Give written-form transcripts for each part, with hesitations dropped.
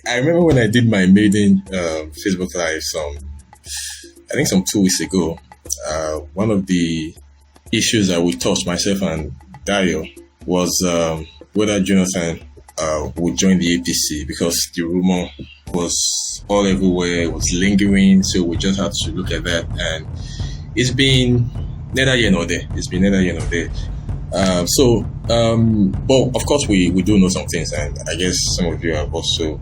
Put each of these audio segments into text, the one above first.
I remember when I did my maiden Facebook Live some 2 weeks ago. One of the issues that we touched, myself and Dayo, was whether Jonathan would join the APC, because the rumor was all everywhere, it was lingering, so we just had to look at that, and it's been neither here nor there. But of course we do know some things, and I guess some of you have also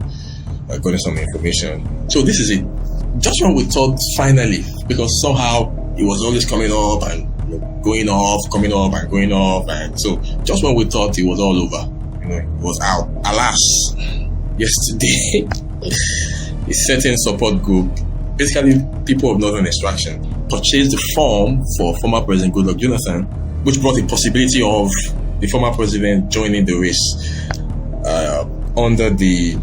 gotten some information. So this is it. Just when we thought finally, because somehow it was always coming up and going off, coming up and going off, and so just when we thought it was all over, it was out. Alas, yesterday, a certain support group, basically people of Northern extraction, purchased the form for former President Goodluck Jonathan, which brought the possibility of the former president joining the race under the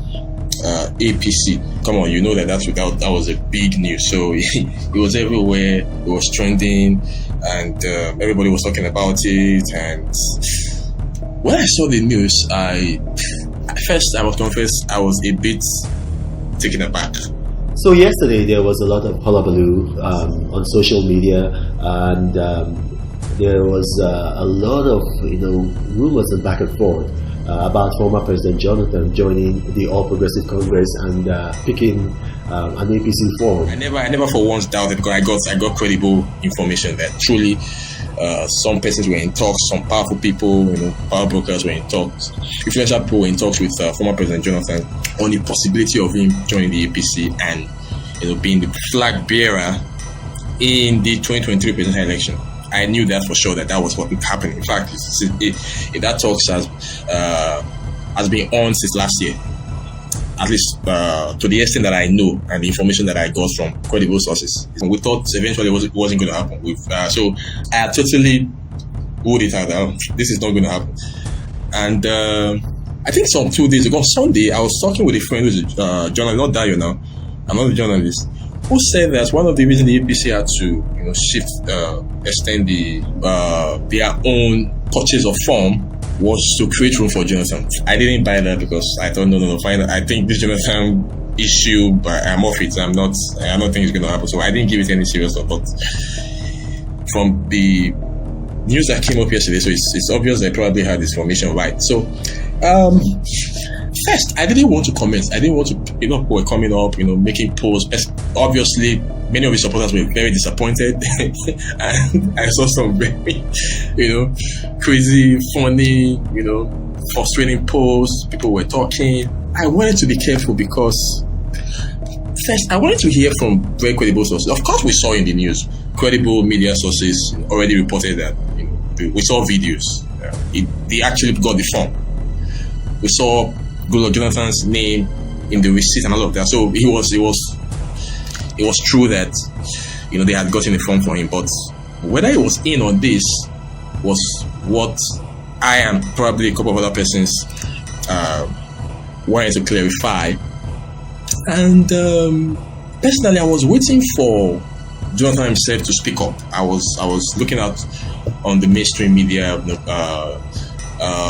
APC. Come on, you know that was a big news. So it was everywhere. It was trending, and everybody was talking about it. And when I saw the news, I must confess, I was a bit taken aback. So yesterday there was a lot of hullabaloo on social media, and there was a lot of rumors and back and forth about former President Jonathan joining the All Progressive Congress and picking an APC form. I never for once doubted, because I got credible information that truly some persons were in talks, some powerful people, power brokers were in talks, influential people were in talks with former President Jonathan on the possibility of him joining the APC and being the flag bearer in the 2023 presidential election. I knew that for sure, that was what would happen. In fact, that talks has been on since last year, at least to the extent that I know and the information that I got from credible sources. We thought eventually it wasn't going to happen. So I totally ruled it out. This is not going to happen. And I think some 2 days ago, on Sunday, I was talking with a friend who's a journalist, not Dayo now, another journalist, who said that one of the reasons the APC had to extend their own purchase of form was to create room for Jonathan. I didn't buy that, because I thought, no, fine. I think this Jonathan issue, but I'm off it. I don't think it's going to happen. So I didn't give it any serious thought. But from the news that came up yesterday, so it's obvious they probably had this formation right. So first, I didn't want to comment. I didn't want to, people were coming up, making posts. Obviously, many of his supporters were very disappointed. And I saw some very, crazy, funny, frustrating posts. People were talking. I wanted to be careful, because first, I wanted to hear from very credible sources. Of course, we saw in the news, credible media sources already reported that, we saw videos. They actually got the form. We saw Goodluck Jonathan's name in the receipt and all of that. So it was true that they had gotten a form for him, but whether he was in on this was what I and probably a couple of other persons wanted to clarify. And personally, I was waiting for Jonathan himself to speak up. I was looking out on the mainstream media.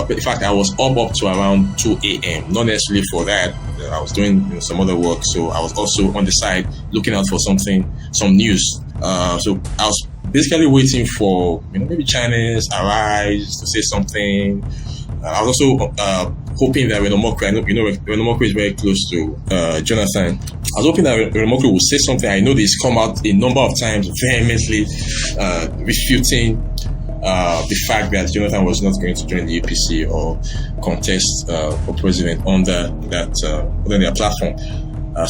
In fact, I was up to around 2 a.m. Not necessarily for that. I was doing some other work, so I was also on the side looking out for some news. So I was basically waiting for maybe Chinese Arise to say something. I was also hoping that Renomokri is very close to Jonathan. I was hoping that Renomokri would say something. I know this come out a number of times vehemently refuting the fact that Jonathan was not going to join the APC or contest for president under their platform.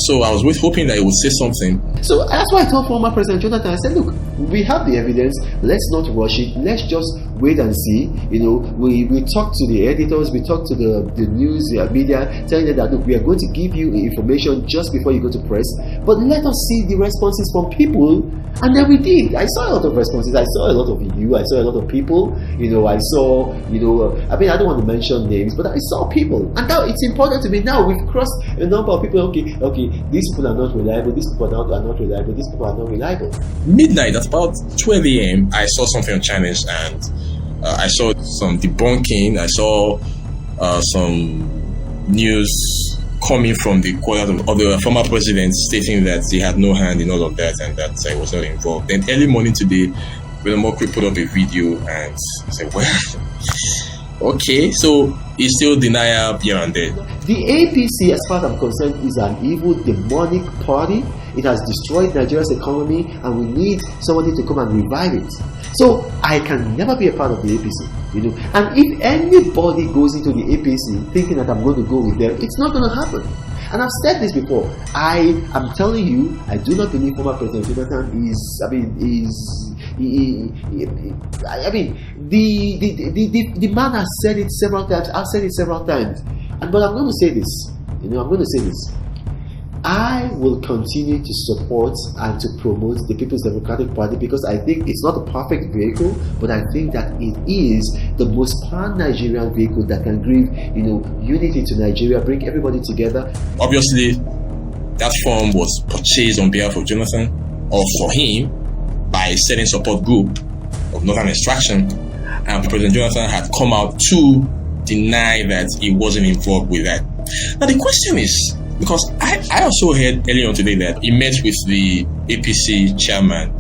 So I was hoping that he would say something. So that's why I told former President Jonathan, I said, look, we have the evidence, let's not rush it, let's just wait and see. We talk to the editors, we talk to the news, the media, telling them that, look, we are going to give you information just before you go to press, but let us see the responses from people. And then we did. I saw a lot of responses. I saw a lot of you. I saw a lot of people. I saw, I don't want to mention names, but I saw people. And now it's important to me. Now we've crossed a number of people. Okay, these people are not reliable. These people are not reliable. These people are not reliable. Midnight, at about 12 a.m., I saw something on Chinese, and I saw some debunking. I saw some news coming from the quarters of the former president, stating that he had no hand in all of that and that he was not involved. Then early morning today, William Mokri put up a video and said, well, okay, so he's still denial here and there. The APC, as far as I'm concerned, is an evil, demonic party. It has destroyed Nigeria's economy, and we need somebody to come and revive it. So I can never be a part of the APC, you know. And if anybody goes into the APC thinking that I'm going to go with them, it's not going to happen. And I've said this before. I am telling you, I do not believe former President Jonathan is. The man has said it several times. I've said it several times. But I'm going to say this. You know, I'm going to say this. I will continue to support and to promote the People's Democratic Party because I think it's not a perfect vehicle, but I think that it is the most pan-Nigerian vehicle that can bring, you know, unity to Nigeria, bring everybody together. Obviously, that form was purchased on behalf of Jonathan or for him by a certain support group of Northern Extraction, and President Jonathan had come out to deny that he wasn't involved with that. Now the question is, because I also heard earlier on today that he met with the APC chairman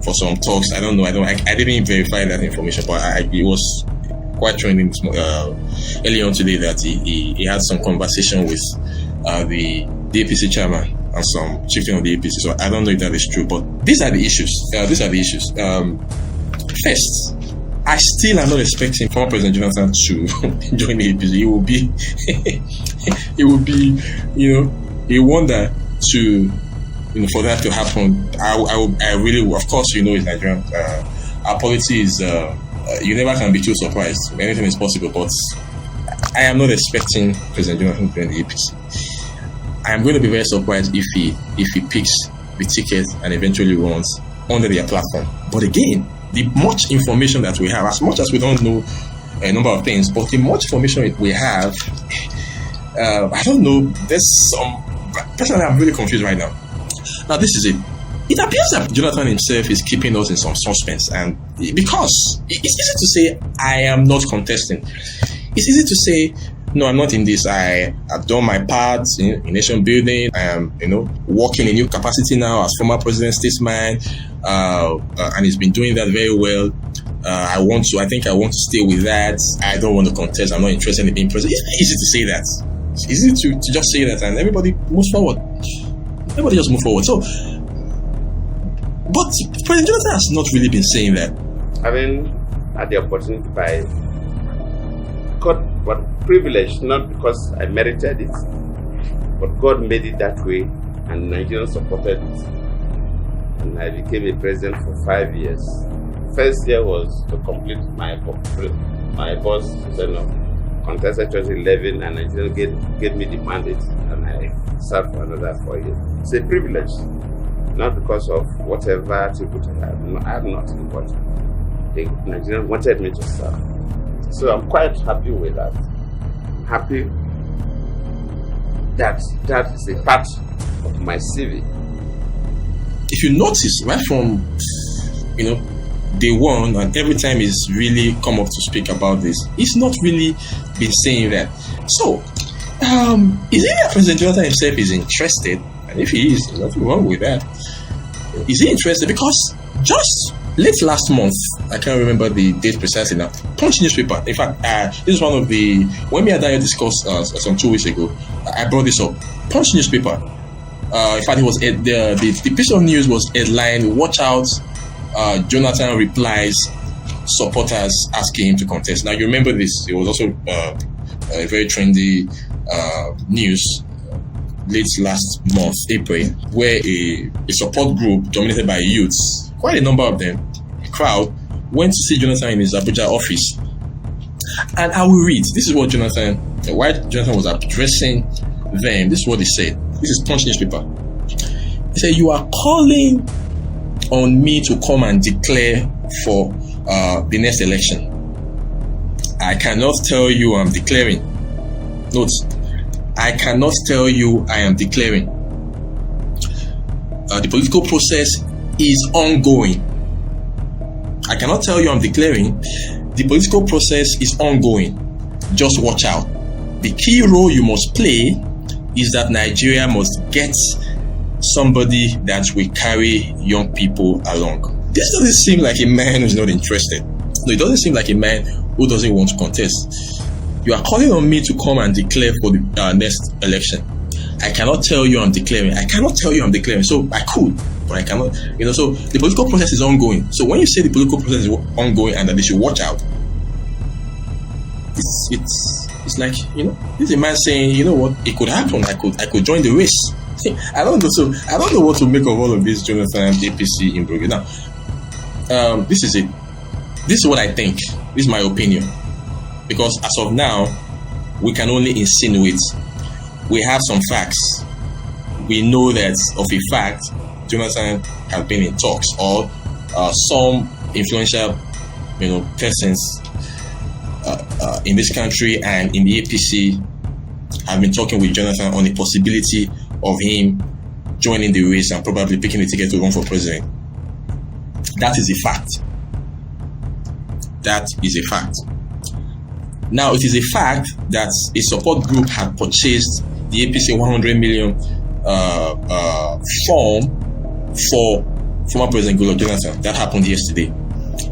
for some talks. I don't know. I didn't verify that information, but it was quite trending earlier on today that he had some conversation with the APC chairman and some chieftain of the APC. So I don't know if that is true, but these are the issues. First, I still am not expecting former President Jonathan to join the APC. It will be, you know, a wonder to, you know, for that to happen. I really, of course, you know, it's Nigerian. Our policy is, you never can be too surprised. Anything is possible, but I am not expecting President Jonathan to join the APC. I am going to be very surprised if he picks the ticket and eventually runs under their platform. But again, the much information that we have, as much as we don't know a number of things, but the much information we have, I don't know, there's some, personally I'm really confused right now. Now this is it. It appears that Jonathan himself is keeping us in some suspense, and because it's easy to say I am not contesting. It's easy to say, no, I'm not in this. I have done my part in nation building. I am, you know, working in new capacity now as former president statesman, and he's been doing that very well. I think I want to stay with that. I don't want to contest. I'm not interested in being president. It's easy to say that. It's easy to just say that, and everybody moves forward. Everybody just move forward. So, but President Jonathan has not really been saying that. Having had the opportunity by God, but privilege, not because I merited it, but God made it that way, and Nigerians supported it. And I became a president for 5 years. First year was to complete my boss, you know, contested 2011, and Nigerians gave me the mandate, and I served for another 4 years. It's a privilege, not because of whatever attribute I have. No, I have nothing, but the Nigerians wanted me to serve. So I'm quite happy with that. I'm happy that that is a part of my CV. If you notice, right from, you know, day one, and every time he's really come up to speak about this, he's not really been saying that. So, is it that President Jonathan himself is interested? And if he is, there's nothing wrong with that. Is he interested? Because just late last month, I can't remember the date precisely now, Punch newspaper, in fact, this is one of the, when me and Daniel discussed some 2 weeks ago, I brought this up. Punch newspaper, in fact, it was the piece of news was headline, "Watch out, Jonathan replies supporters asking him to contest." Now you remember this, it was also a very trendy news late last month, April, where a support group dominated by youths, quite a number of them, a crowd, went to see Jonathan in his Abuja office. And I will read, this is what Jonathan, while Jonathan was addressing them, this is what he said. This is Punch newspaper. He said, "You are calling on me to come and declare for the next election. I cannot tell you I'm declaring." Note, I cannot tell you I am declaring. The political process is ongoing. I cannot tell you I'm declaring. The political process is ongoing. Just watch out. The key role you must play is that Nigeria must get somebody that will carry young people along. This doesn't seem like a man who's not interested. No, it doesn't seem like a man who doesn't want to contest. You are calling on me to come and declare for the next election. I cannot tell you I'm declaring. So I could, but I cannot. So the political process is ongoing. So when you say the political process is ongoing and that they should watch out, it's like, this is a man saying, you know what, it could happen. I could join the race. I don't know. So I don't know what to make of all of this Jonathan APC in Brooklyn. Now, this is it. This is what I think. This is my opinion. Because as of now, we can only insinuate. We have some facts. We know that of a fact, Jonathan has been in talks, or some influential, persons in this country and in the APC have been talking with Jonathan on the possibility of him joining the race and probably picking the ticket to run for president. That is a fact. That is a fact. Now, it is a fact that a support group had purchased the APC 100 million form for former President Goodluck Jonathan. That happened yesterday.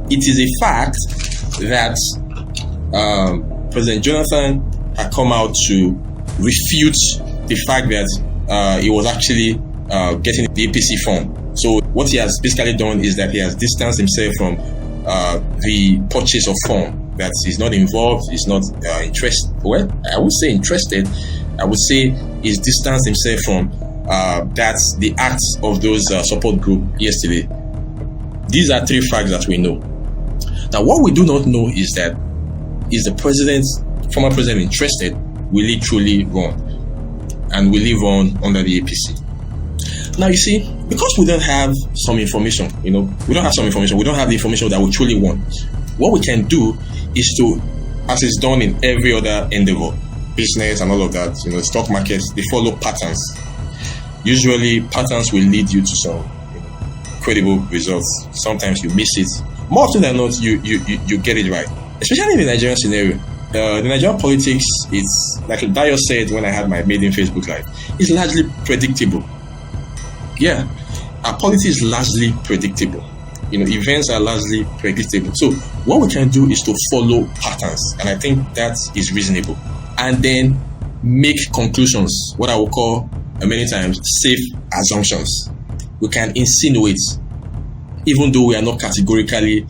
It is a fact that President Jonathan had come out to refute the fact that he was actually getting the APC form. So what he has basically done is that he has distanced himself from the purchase of form. That he's not involved, he's not interested. Well, I would say interested. I would say he's distanced himself from the acts of those support group yesterday. These are three facts that we know. Now, what we do not know is that is the former president interested? Will he truly run? And will he run under the APC? Now, you see, because we don't have some information, we don't have the information that we truly want. What we can do is to, as is done in every other endeavor, business and all of that, stock markets, they follow patterns. Usually, patterns will lead you to some credible results. Sometimes you miss it. More often than not, you get it right. Especially in the Nigerian scenario. The Nigerian politics, it's like Dayo said when I had my maiden Facebook Live, it's largely predictable. Yeah, our politics is largely predictable. Events are largely predictable. So what we can do is to follow patterns, and I think that is reasonable. And then make conclusions, what I will call many times safe assumptions. We can insinuate, even though we are not categorically,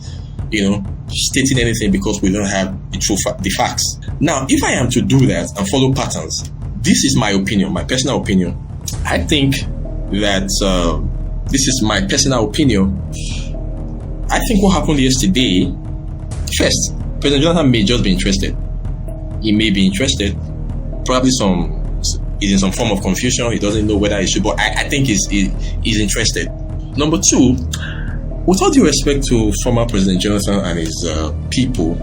stating anything because we don't have the facts. Now, if I am to do that and follow patterns, this is my opinion, my personal opinion. I think that this is my personal opinion. I think what happened yesterday, first, President Jonathan may just be interested. He may be interested. Probably he's in some form of confusion. He doesn't know whether he should, but I think he's interested. Number two, with all due respect to former President Jonathan and his people,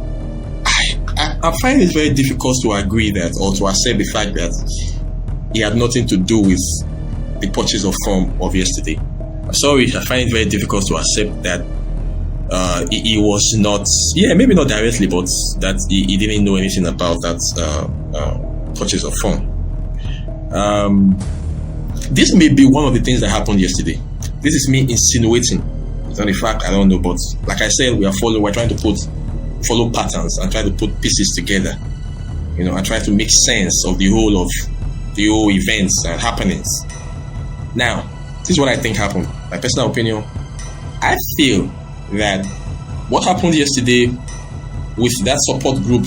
I find it very difficult to agree that, or to accept the fact that he had nothing to do with the purchase of form of yesterday. I'm sorry, I find it very difficult to accept that he was not, maybe not directly, but that he didn't know anything about that purchase of form. This may be one of the things that happened yesterday. This is me insinuating. It's not a fact, I don't know, but like I said, we're trying to follow patterns and try to put pieces together, and try to make sense of the whole events and happenings. Now, this is what I think happened. My personal opinion, I feel that what happened yesterday with that support group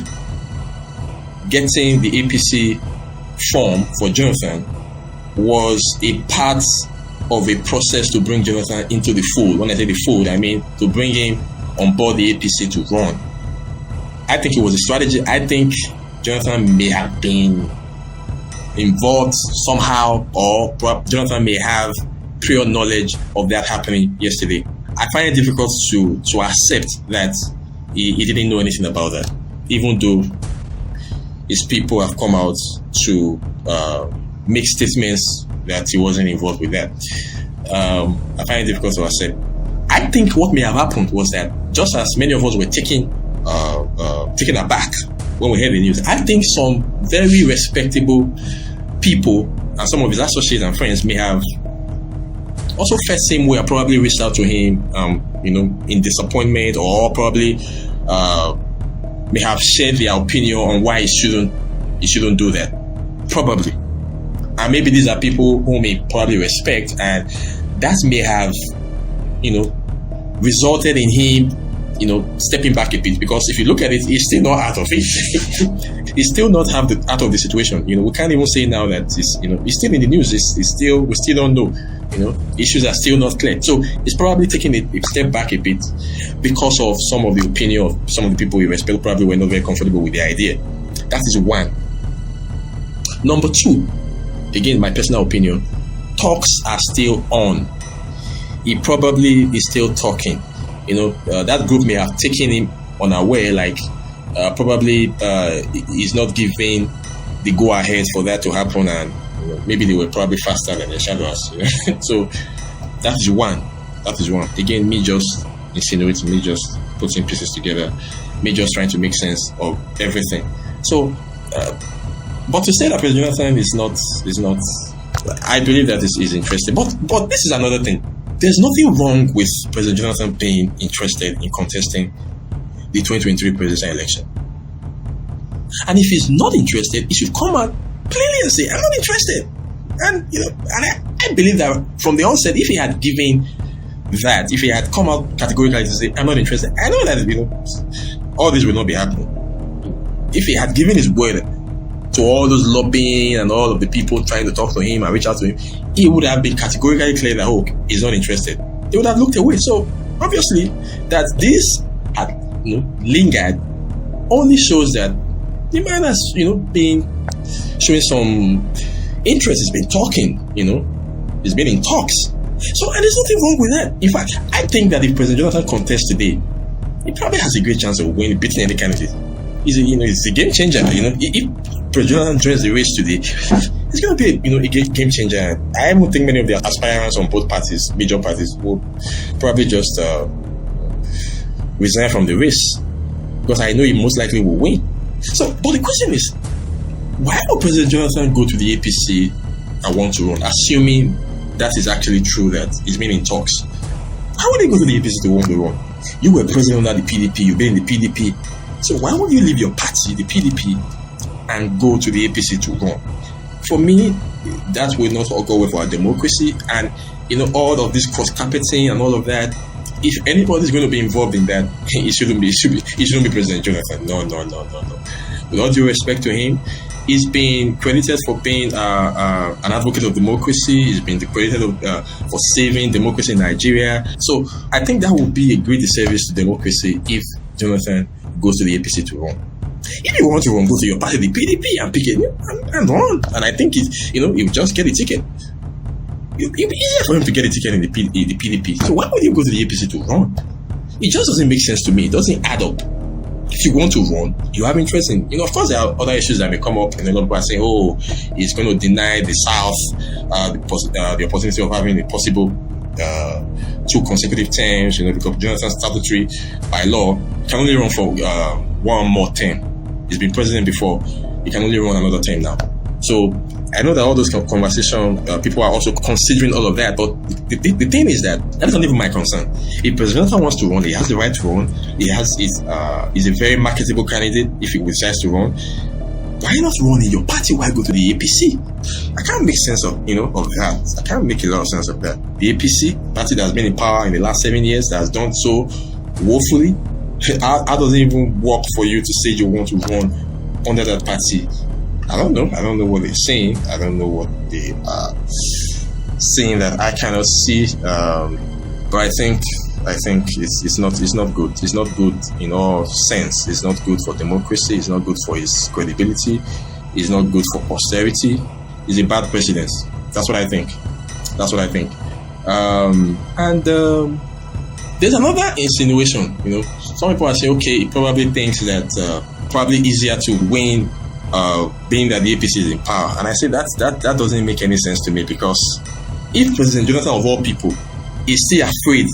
getting the APC form for Jonathan was a part of a process to bring Jonathan into the fold. When I say the fold, I mean to bring him on board the APC to run. I think it was a strategy. I think Jonathan may have been involved somehow, or Jonathan may have prior knowledge of that happening yesterday. I find it difficult to accept that he didn't know anything about that, even though his people have come out to make statements that he wasn't involved with that. I find it difficult to accept. I think what may have happened was that just as many of us were taken aback when we heard the news, I think some very respectable people and some of his associates and friends may have also felt same way, or probably reached out to him, in disappointment, or probably may have shared their opinion on why he shouldn't do that. Probably. And maybe these are people whom he probably respect, and that may have, resulted in him, stepping back a bit. Because if you look at it, he's still not out of it. He's still not out of the situation. We can't even say now that he's still in the news. We still don't know. Issues are still not clear. So he's probably taking a step back a bit because of some of the opinion of some of the people he respect. Probably were not very comfortable with the idea. That is one. Number two, again, my personal opinion, talks are still on. He probably is still talking. That group may have taken him unaware, like probably he's not giving the go ahead for that to happen, and maybe they were probably faster than the shadows. So that is one. Again, me just insinuating, me just putting pieces together, me just trying to make sense of everything. So, but to say that President Jonathan is not, I believe that is interesting. But this is another thing. There's nothing wrong with President Jonathan being interested in contesting the 2023 presidential election. And if he's not interested, he should come out plainly and say, I'm not interested. And I believe that from the onset, if he had given that, if he had come out categorically to say, I'm not interested, I know that all this will not be happening. If he had given his word to all those lobbying and all of the people trying to talk to him and reach out to him, he would have been categorically clear that he's not interested. They would have looked away. So obviously that this had lingered only shows that the man has been showing some interest. He's been talking, he's been in talks. So, and there's nothing wrong with that. In fact, I think that if President Jonathan contests today, he probably has a great chance of winning, beating any candidate. He's a game changer. If President Jonathan joins the race today, it's going to be a game changer. I don't think many of the aspirants on both parties, major parties, will probably just resign from the race, because I know he most likely will win. So, but the question is, why would President Jonathan go to the APC and want to run, assuming that is actually true, that he's been in talks? Why would he go to the APC to want to run? You were president under the PDP, you've been in the PDP. So why would you leave your party, the PDP, and go to the APC to run? For me, that will not go well for our democracy. And all of this cross-carpeting and all of that, if anybody is going to be involved in that, it shouldn't be President Jonathan. No. With all due respect to him, he's been credited for being an advocate of democracy. He's been credited for saving democracy in Nigeria. So I think that would be a great disservice to democracy if Jonathan goes to the APC to run. If you want to run, go to your party, the PDP, and pick it and run. And I think he'll just get a ticket. It'll be easier for him to get a ticket in the PDP. So why would you go to the APC to run? It just doesn't make sense to me. It doesn't add up. If you want to run, you have interest in, of course there are other issues that may come up, and a lot of people are saying, he's going to deny the South the opportunity of having a possible 2 consecutive terms, because Jonathan's statutory by law can only run for one more term. He's been president before, he can only run another term now. So I know that all those conversations, people are also considering all of that, but the thing is that's not even my concern. If President Jonathan wants to run, he has the right to run. He's a very marketable candidate if he decides to run. Why not run in your party? Why go to the APC? I can't make sense of of that. I can't make a lot of sense of that. The APC, party that has been in power in the last 7 years, that has done so woefully, how does it even work for you to say you want to run under that party? I don't know. I don't know what they're saying. I don't know what they are saying that I cannot see. But I think it's not good. It's not good in all sense. It's not good for democracy. It's not good for his credibility. It's not good for posterity. It's a bad precedent. That's what I think. There's another insinuation. Some people are saying, okay, he probably thinks that probably easier to win being that the APC is in power. And I say that doesn't make any sense to me, because if President Jonathan, of all people, is still afraid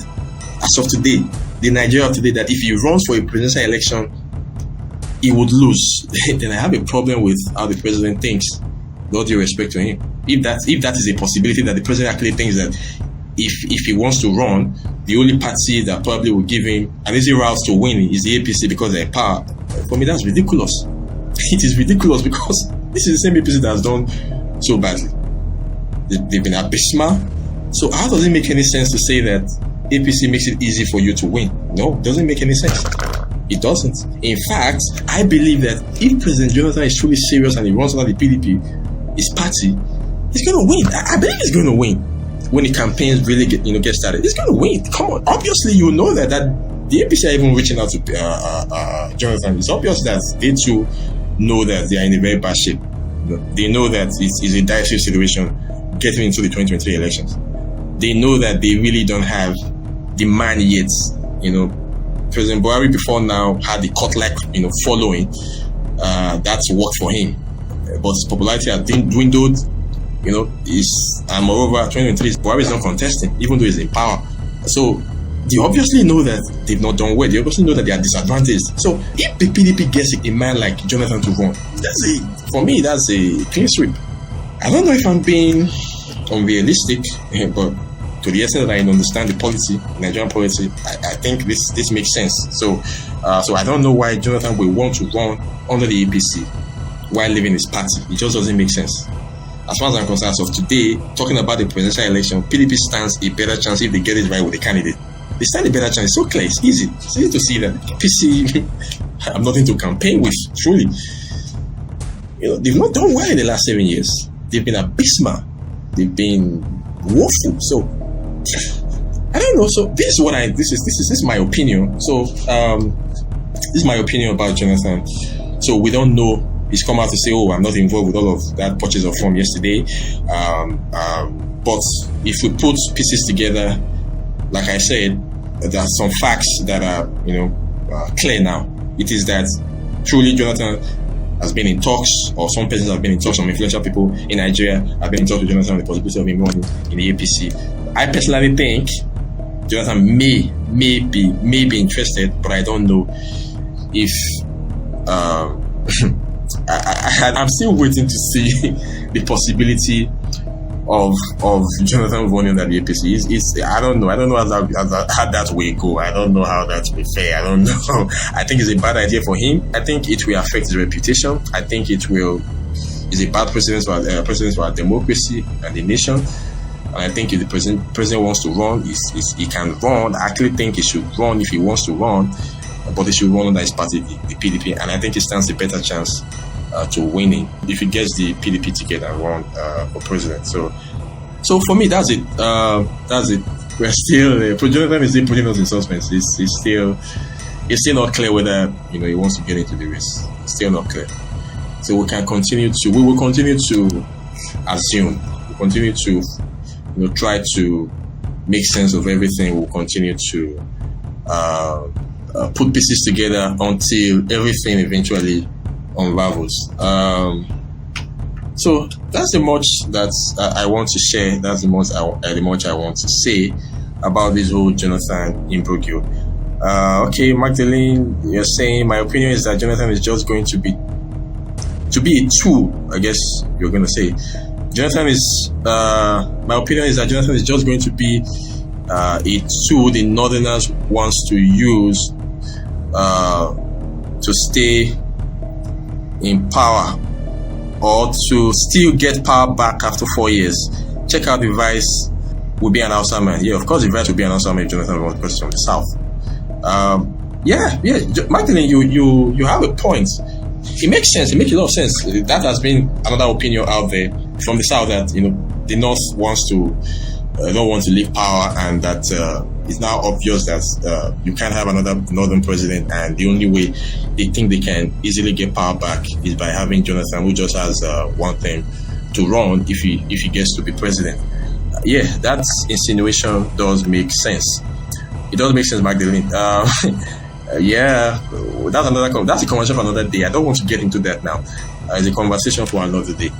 as of today, the Nigeria of today, that if he runs for a presidential election, he would lose, then I have a problem with how the president thinks. With all due respect to him. if that is a possibility, that the president actually thinks that if he wants to run, the only party that probably will give him an easy route to win is the APC because they're in power. For me, that's ridiculous. It is ridiculous because this is the same APC that has done so badly. They've been abysmal. So how does it make any sense to say that APC makes it easy for you to win? No, it doesn't make any sense. It doesn't. In fact, I believe that if President Jonathan is truly serious and he runs under the PDP, his party, he's going to win. I believe he's going to win. When the campaigns really get started, he's going to win. Come on. Obviously, you know that the APC are even reaching out to Jonathan. It's obvious that they too know that they are in a very bad shape. They know that it's a dire situation getting into the 2023 elections. They know that they really don't have the man yet. President Buhari before now had the cult-like, following. That's worked for him, but his popularity has dwindled. And moreover, 2023 Buhari is not contesting, even though he's in power. So they obviously know that they've not done well. They obviously know that they are disadvantaged. So if the PDP gets a man like Jonathan to run, for me, that's a clean sweep. I don't know if I'm being unrealistic, but to the extent that I understand the policy, Nigerian policy, I think this makes sense. So I don't know why Jonathan will want to run under the APC while leaving his party. It just doesn't make sense. As far as I'm concerned, as of today, talking about the presidential election, PDP stands a better chance if they get it right with the candidate. They stand a better chance. It's so clear. It's easy. It's easy to see that APC have nothing to campaign with, truly. They've not done well in the last 7 years. They've been abysmal. They've been woeful. So I don't know. So this is my opinion. So this is my opinion about Jonathan. So we don't know. He's come out to say, "Oh, I'm not involved with all of that purchase of form yesterday." But if we put pieces together, like I said, there are some facts that are clear now. It is that truly Jonathan has been in talks, or some persons have been in talks, some influential people in Nigeria have been in talks with Jonathan on the possibility of him running in the APC. I personally think Jonathan may be interested, but I don't know if I'm still waiting to see the possibility of Jonathan running under the APC. I don't know how that will go. I don't know how that will be fair. I don't know. I think it's a bad idea for him. I think it will affect his reputation. I think it's a bad precedent for our democracy and the nation. And I think if the president wants to run, he can run. I actually think he should run if he wants to run, but he should run under his party, the PDP. And I think he stands a better chance to winning if he gets the PDP ticket and run for president. So for me, that's it. We're still Jonathan is still putting us in suspense. It's still not clear whether he wants to get into the race. It's still not clear. So we will continue to assume. We'll continue to try to make sense of everything. We'll continue to put pieces together until everything eventually unravels. So that's the much that I want to share. That's the much I want to say about this whole Jonathan imbroglio. Okay, Magdalene, you're saying my opinion is that Jonathan is just going to be a tool. I guess you're going to say Jonathan is. My opinion is that Jonathan is just going to be a tool the Northerners wants to use to stay in power, or to still get power back after 4 years. Check out the vice will be an Hausa man. Yeah, of course the vice will be an Hausa man if Jonathan runs president from the south. Magdalene, you have a point. It makes sense. It makes a lot of sense. That has been another opinion out there from the south that the north don't want to leave power, and that it's now obvious that you can't have another northern president, and the only way they think they can easily get power back is by having Jonathan, who just has one term to run if he gets to be president. That insinuation does make sense. It does make sense, Magdalene. That's a conversation for another day. I don't want to get into that now. It's a conversation for another day.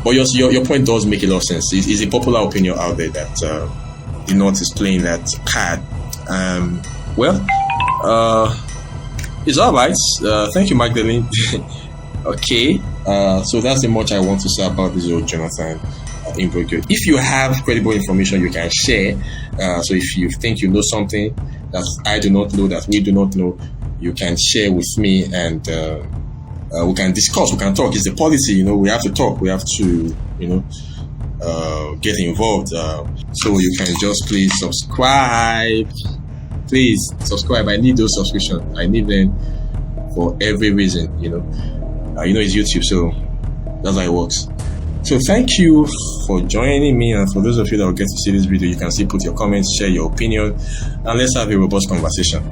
But your point does make a lot of sense. It's a popular opinion out there that the North is playing that card. It's all right. Thank you, Magdalene. Okay. So that's the much I want to say about this old Jonathan imbroglio. If you have credible information, you can share. So if you think you know something that I do not know, that we do not know, you can share with me, and we can discuss, we can talk. It's the policy, you know, we have to talk, we have to, you know, get involved. So you can just please subscribe. Please subscribe. I need those subscriptions. I need them for every reason, you know. It's YouTube, so that's how it works. So thank you for joining me, and for those of you that will get to see this video, you can still put your comments, share your opinion, and let's have a robust conversation.